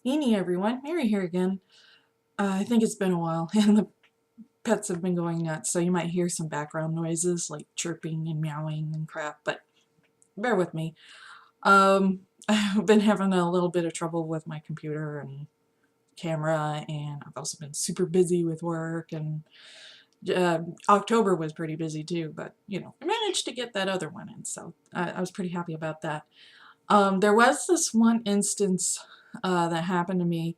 Eenie everyone, Mary here again. I think it's been a while and the pets have been going nuts, so you might hear some background noises like chirping and meowing and crap, but bear with me. I've been having a little bit of trouble with my computer and camera, and I've also been super busy with work, and October was pretty busy too, but I managed to get that other one in, so I was pretty happy about that. There was this one instance that happened to me.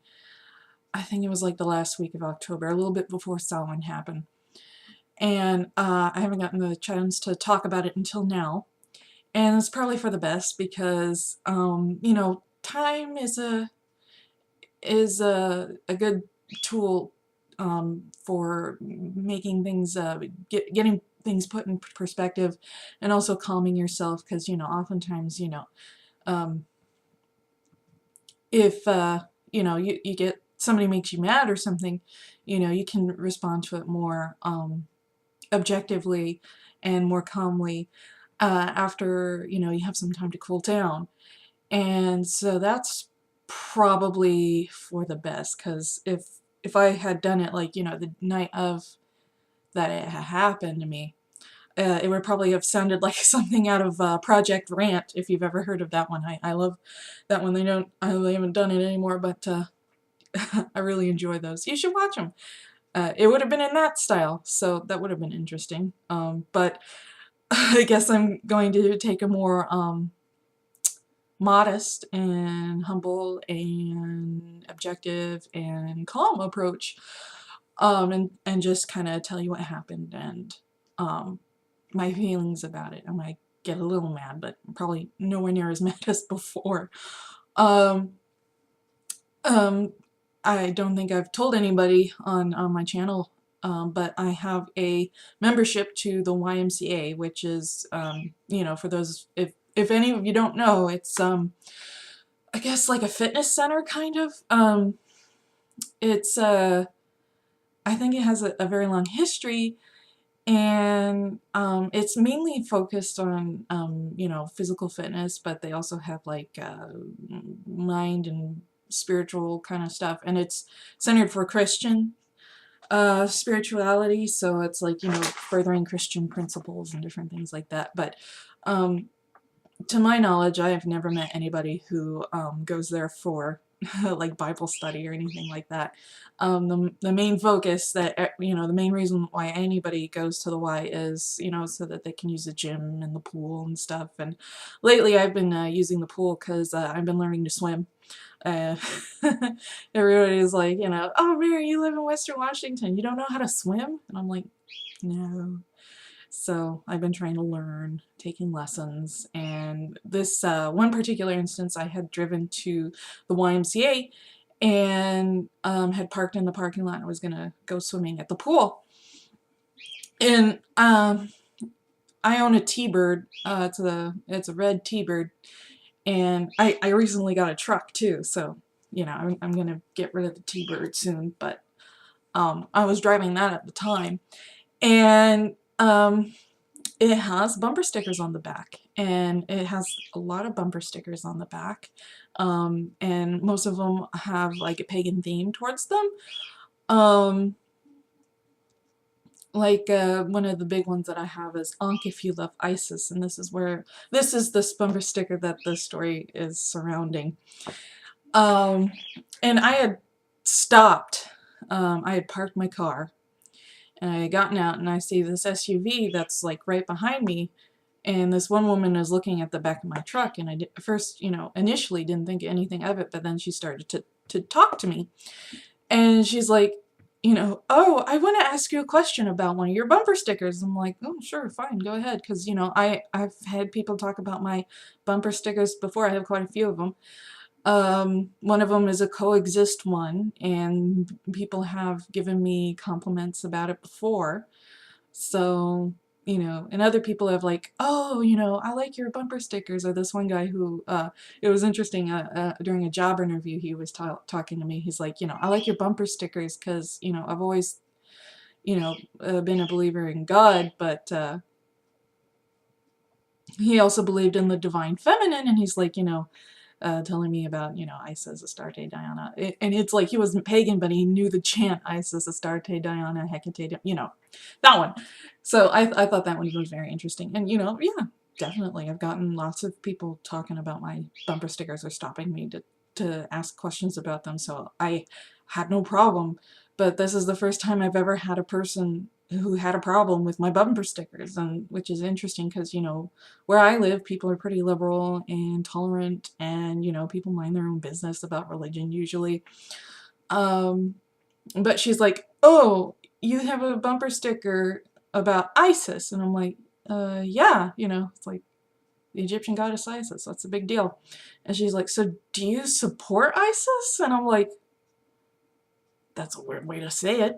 I think it was like the last week of October, a little bit before Samhain happened. And I haven't gotten the chance to talk about it until now. And it's probably for the best because, time is a good tool for making things, getting things put in perspective, and also calming yourself because, oftentimes, um, if you get somebody makes you mad or something, you can respond to it more objectively and more calmly after you have some time to cool down. And so that's probably for the best, because if I had done it like the night of that it happened to me, it would probably have sounded like something out of Project Rant, if you've ever heard of that one. I love that one. They haven't done it anymore, but I really enjoy those. You should watch them. It would have been in that style, so that would have been interesting. But I guess I'm going to take a more modest and humble and objective and calm approach, and just kind of tell you what happened and my feelings about it. I might get a little mad, but probably nowhere near as mad as before. Um, um, I don't think I've told anybody on my channel, but I have a membership to the YMCA, which is, for those, if any of you don't know, it's, I guess like a fitness center, kind of. It's, I think it has a very long history, and it's mainly focused on, physical fitness, but they also have like mind and spiritual kind of stuff, and it's centered for Christian spirituality, so it's like, furthering Christian principles and different things like that. But to my knowledge, I have never met anybody who goes there for like Bible study or anything like that. The main focus that, the main reason why anybody goes to the Y is, so that they can use the gym and the pool and stuff. And lately I've been using the pool because I've been learning to swim. Uh, Everybody's like, oh, Mary, you live in Western Washington. You don't know how to swim? And I'm like, no. So I've been trying to learn, taking lessons, and this one particular instance, I had driven to the YMCA and had parked in the parking lot and was going to go swimming at the pool. And I own a T-Bird. It's a red T-Bird, and I recently got a truck too, so I'm going to get rid of the T-Bird soon. But I was driving that at the time, and it has bumper stickers on the back, and it has a lot of bumper stickers on the back, and most of them have like a pagan theme towards them. Like one of the big ones that I have is Ankh if you love ISIS, and this is this bumper sticker that the story is surrounding. And I had stopped. I had parked my car, and I had gotten out, and I see this SUV that's like right behind me, and this one woman is looking at the back of my truck, and I did, first, initially didn't think anything of it, but then she started to talk to me, and she's like, oh, I want to ask you a question about one of your bumper stickers. I'm like, oh, sure, fine, go ahead, because, I've had people talk about my bumper stickers before. I have quite a few of them. One of them is a coexist one, and people have given me compliments about it before. So, and other people have like, oh, I like your bumper stickers. Or this one guy who, it was interesting, during a job interview, he was talking to me. He's like, I like your bumper stickers because, I've always, been a believer in God, but he also believed in the divine feminine, and he's like, telling me about, Isis, Astarte, Diana. And it's like he wasn't pagan, but he knew the chant Isis, Astarte, Diana, Hecate, that one. So I thought that one was very interesting. And, yeah, definitely. I've gotten lots of people talking about my bumper stickers or stopping me to ask questions about them. So I had no problem. But this is the first time I've ever had a person who had a problem with my bumper stickers, and which is interesting because, where I live, people are pretty liberal and tolerant, and, people mind their own business about religion usually. But she's like, oh, you have a bumper sticker about ISIS. And I'm like, yeah, it's like the Egyptian goddess Isis. That's a big deal. And she's like, so do you support ISIS? And I'm like, that's a weird way to say it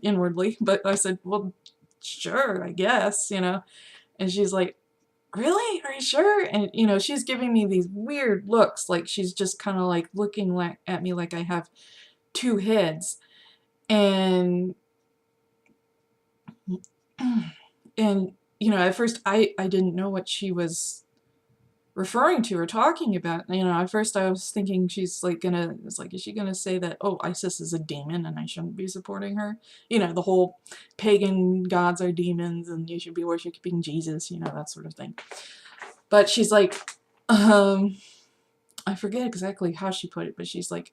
inwardly. But I said, well, sure, I guess, And she's like, really? Are you sure? And, she's giving me these weird looks. Like she's just kind of like looking at me like I have two heads. And and at first I didn't know what she was referring to or talking about. At first I was thinking she's like is she gonna say that, oh, ISIS is a demon and I shouldn't be supporting her? The whole pagan gods are demons and you should be worshiping Jesus, that sort of thing. But she's like, I forget exactly how she put it, but she's like,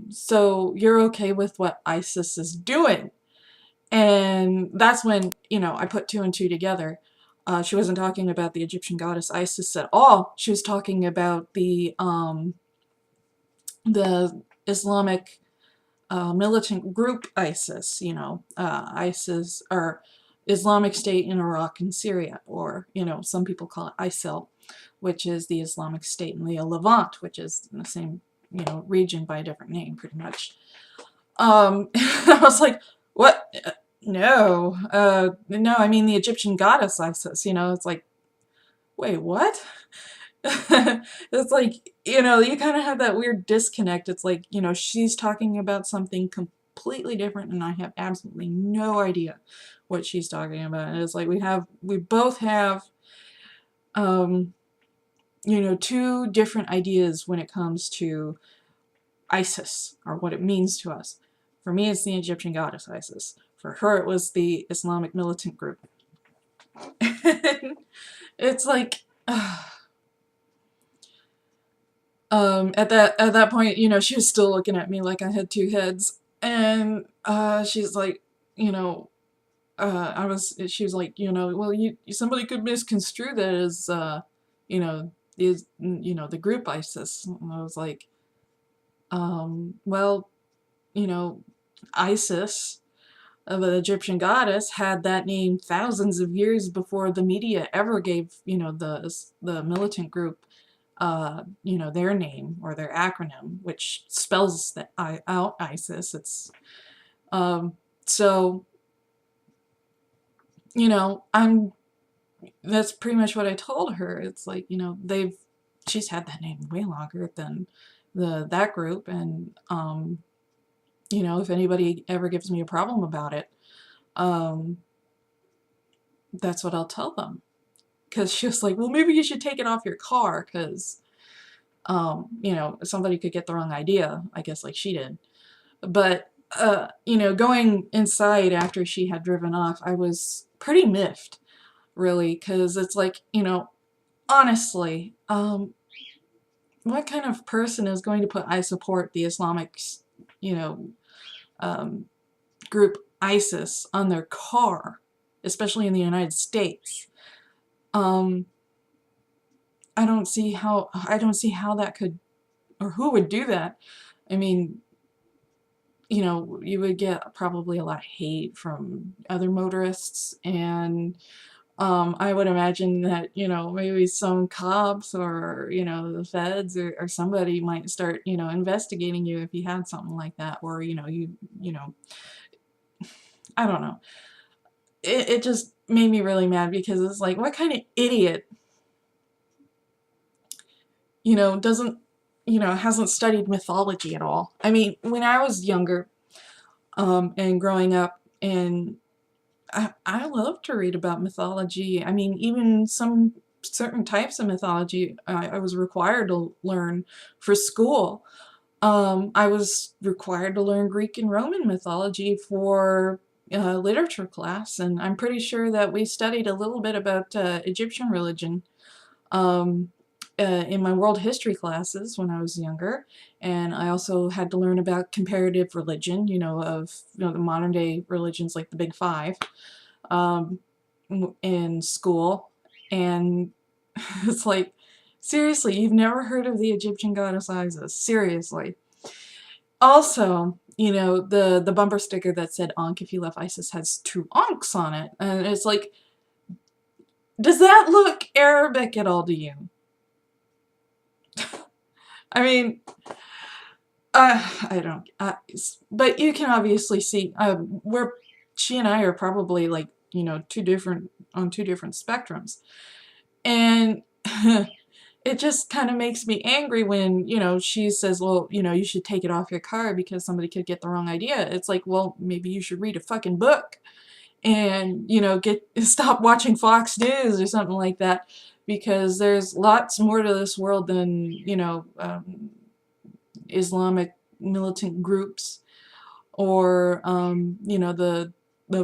so you're okay with what ISIS is doing? And that's when, I put two and two together. She wasn't talking about the Egyptian goddess Isis at all. She was talking about the Islamic militant group ISIS, ISIS, or Islamic State in Iraq and Syria, or, some people call it I.S.I.S, which is the Islamic State in the Levant, which is in the same, region by a different name, pretty much. I was like, what? No, no, I mean the Egyptian goddess Isis, it's like, wait, what? It's like, you kind of have that weird disconnect. It's like, she's talking about something completely different and I have absolutely no idea what she's talking about. And it's like we both have, two different ideas when it comes to ISIS, or what it means to us. For me, it's the Egyptian goddess Isis. For her, it was the Islamic militant group. It's like, at that point, she was still looking at me like I had two heads, and she's like, she was like, well, somebody could misconstrue that as, the group ISIS. And I was like, well, ISIS, the Egyptian goddess, had that name thousands of years before the media ever gave, the militant group, their name or their acronym, which spells out ISIS. It's, so, that's pretty much what I told her. It's like, she's had that name way longer than that group, and, if anybody ever gives me a problem about it, that's what I'll tell them. Because she was like, well, maybe you should take it off your car, because, somebody could get the wrong idea, I guess, like she did. But, going inside after she had driven off, I was pretty miffed, really, because it's like, honestly, what kind of person is going to put I support the Islamic, group ISIS on their car, especially in the United States? I don't see how that could, or who would do that. I mean, you would get probably a lot of hate from other motorists, and I would imagine that, maybe some cops or, the feds or somebody might start, investigating you if you had something like that, or, I don't know. It just made me really mad, because it's like, what kind of idiot, doesn't, hasn't studied mythology at all? I mean, when I was younger, and growing up, and I love to read about mythology. I mean, even some certain types of mythology I was required to learn for school. I was required to learn Greek and Roman mythology for literature class, and I'm pretty sure that we studied a little bit about Egyptian religion um, in my world history classes when I was younger. And I also had to learn about comparative religion, of the modern day religions like the Big Five um, in school. And it's like, seriously, you've never heard of the Egyptian goddess Isis? Seriously. Also, the bumper sticker that said Ankh if you love ISIS has two Ankhs on it. And it's like, does that look Arabic at all to you? I mean, I don't, but you can obviously see where she and I are probably like, on two different spectrums. And it just kind of makes me angry when, she says, well, you should take it off your car because somebody could get the wrong idea. It's like, well, maybe you should read a fucking book and, stop watching Fox News or something like that, because there's lots more to this world than, Islamic militant groups or, the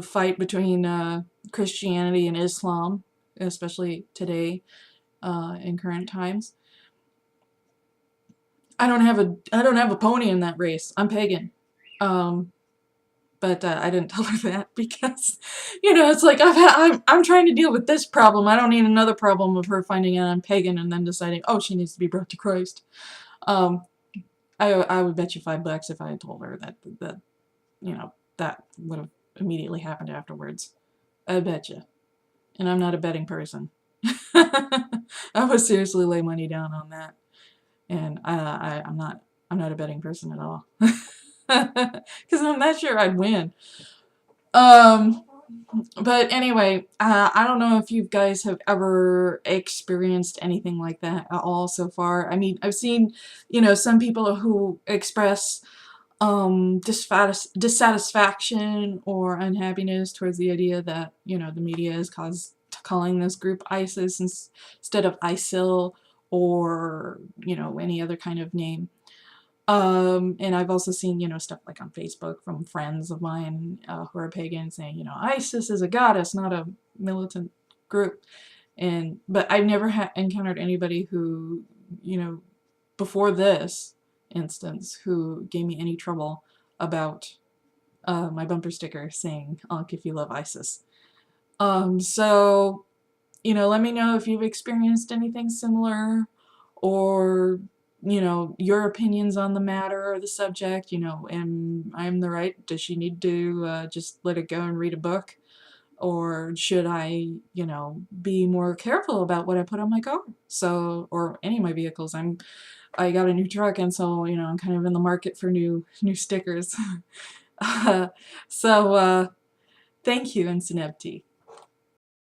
fight between Christianity and Islam, especially today in current times. I don't have a pony in that race. I'm pagan. But I didn't tell her that because, it's like I'm trying to deal with this problem. I don't need another problem of her finding out I'm pagan and then deciding, oh, she needs to be brought to Christ. Um, I would bet you $5 if I had told her that that would have immediately happened afterwards. I bet you. And I'm not a betting person. I would seriously lay money down on that. And I'm not a betting person at all. Because I'm not sure I'd win. But anyway, I don't know if you guys have ever experienced anything like that at all so far. I mean, I've seen, some people who express dissatisfaction or unhappiness towards the idea that, the media is calling this group ISIS instead of ISIL or, any other kind of name. And I've also seen, stuff like on Facebook from friends of mine who are pagan saying, ISIS is a goddess, not a militant group. But I've never encountered anybody who, before this instance, who gave me any trouble about my bumper sticker saying, Ankh if you love ISIS. So, let me know if you've experienced anything similar or, your opinions on the matter or the subject. Am I the right? Does she need to just let it go and read a book? Or should I, be more careful about what I put on my car? So, or any of my vehicles. I got a new truck, and so, I'm kind of in the market for new stickers. So, thank you, Insinebti.